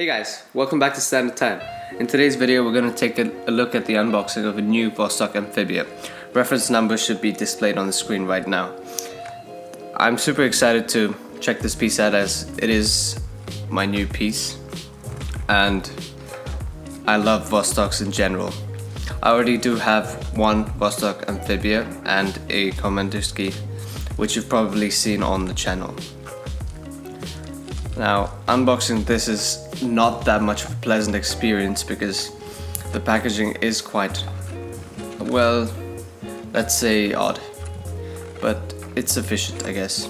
Hey guys, welcome back to Standard Time. In today's video we're going to take a look at the unboxing of a new Vostok Amphibia. Reference number should be displayed on the screen right now. I'm super excited to check this piece out as it is my new piece and I love Vostoks in general. I already do have one Vostok Amphibia and a Komandowski, which you've probably seen on the channel. Now, unboxing this is not that much of a pleasant experience because the packaging is quite, well, let's say odd, but it's sufficient, I guess.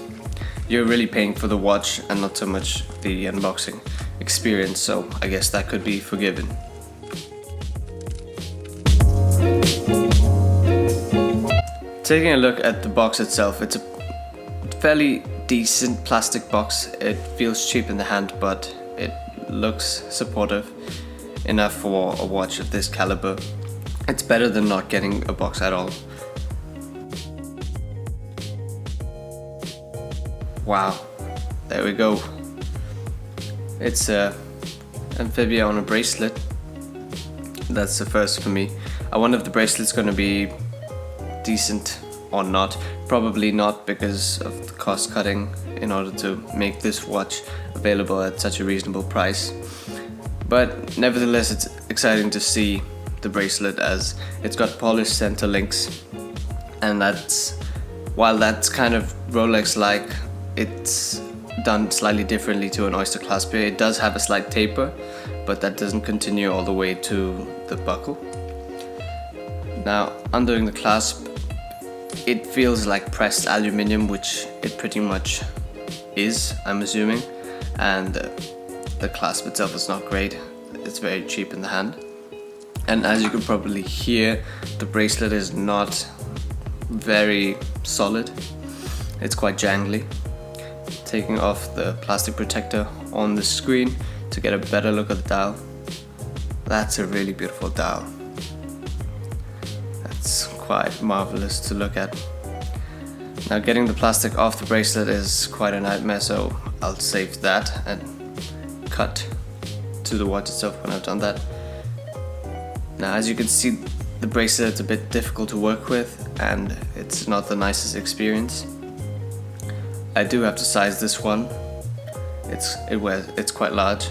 You're really paying for the watch and not so much the unboxing experience, so I guess that could be forgiven. Taking a look at the box itself, it's a fairly decent plastic box. It feels cheap in the hand, but it looks supportive enough for a watch of this caliber. It's better than not getting a box at all. Wow, there we go. It's a Amphibia on a bracelet. That's the first for me. I wonder if the bracelet's going to be decent or not. Probably not because of the cost cutting in order to make this watch available at such a reasonable price. But nevertheless, it's exciting to see the bracelet as it's got polished center links, and while that's kind of Rolex-like, it's done slightly differently to an oyster clasp here. It does have a slight taper, but that doesn't continue all the way to the buckle. Now, undoing the clasp, it feels like pressed aluminium, which it pretty much is, I'm assuming, and the clasp itself is not great. It's very cheap in the hand, and as you can probably hear, the bracelet is not very solid. It's quite jangly. Taking off the plastic protector on the screen to get a better look at the dial. That's a really beautiful dial. It's quite marvelous to look at. Now, getting the plastic off the bracelet is quite a nightmare, so I'll save that and cut to the watch itself when I've done that. Now, as you can see, the bracelet is a bit difficult to work with and it's not the nicest experience. I do have to size this one. It's quite large,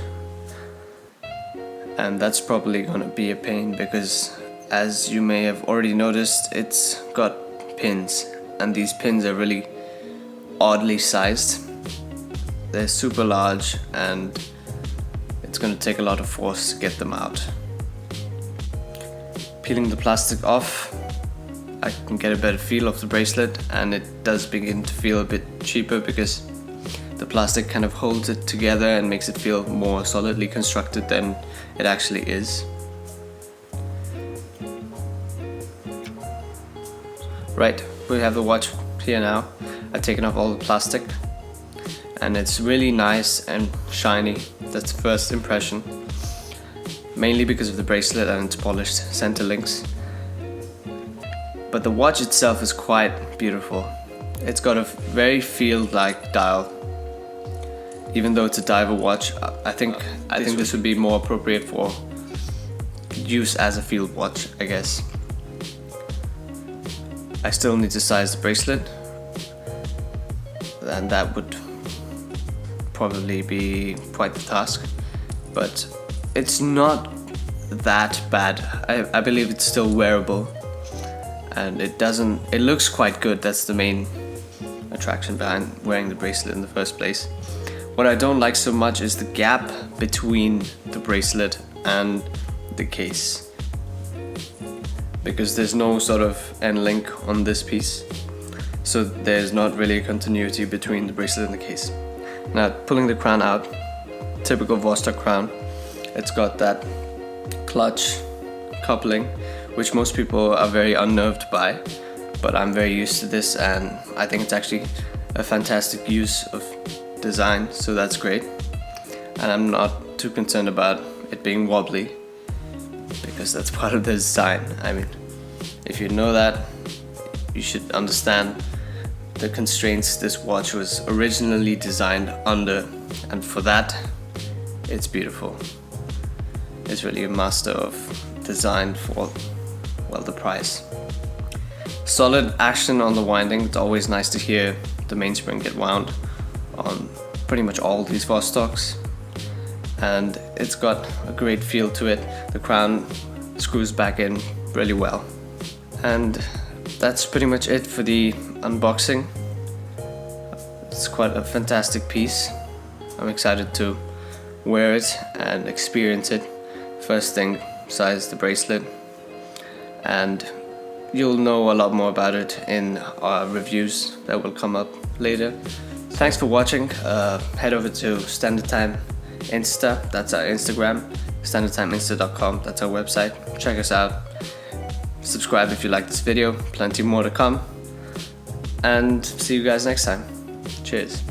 and that's probably gonna be a pain because, as you may have already noticed, it's got pins, and these pins are really oddly sized. They're super large and it's going to take a lot of force to get them out. Peeling the plastic off, I can get a better feel of the bracelet, and it does begin to feel a bit cheaper because the plastic kind of holds it together and makes it feel more solidly constructed than it actually is. Right, we have the watch here now. I've taken off all the plastic and it's really nice and shiny. That's the first impression, mainly because of the bracelet and its polished center links. But the watch itself is quite beautiful. It's got a very field-like dial. Even though it's a diver watch, I think this would be more appropriate for use as a field watch, I guess. I still need to size the bracelet, and that would probably be quite the task, but it's not that bad. I believe it's still wearable, and it looks quite good. That's the main attraction behind wearing the bracelet in the first place. What I don't like so much is the gap between the bracelet and the case, because there's no sort of end link on this piece, so there's not really a continuity between the bracelet and the case. Now, pulling the crown out, typical Vostok crown, it's got that clutch coupling, which most people are very unnerved by, but I'm very used to this, and I think it's actually a fantastic use of design, so that's great. And I'm not too concerned about it being wobbly, because that's part of the design. I mean, if you know that, you should understand the constraints this watch was originally designed under, and for that it's beautiful. It's really a master of design for, well, the price. Solid action on the winding. It's always nice to hear the mainspring get wound on pretty much all these Vostoks, and it's got a great feel to it. The crown screws back in really well, and that's pretty much it for the unboxing. It's quite a fantastic piece. I'm excited to wear it and experience it first thing besides the bracelet, and you'll know a lot more about it in our reviews that will come up later. Thanks for watching. Head over to Standard Time Insta, that's our Instagram, standardtimeinsta.com, that's our website. Check us out. Subscribe if you like this video, plenty more to come, and see you guys next time. Cheers.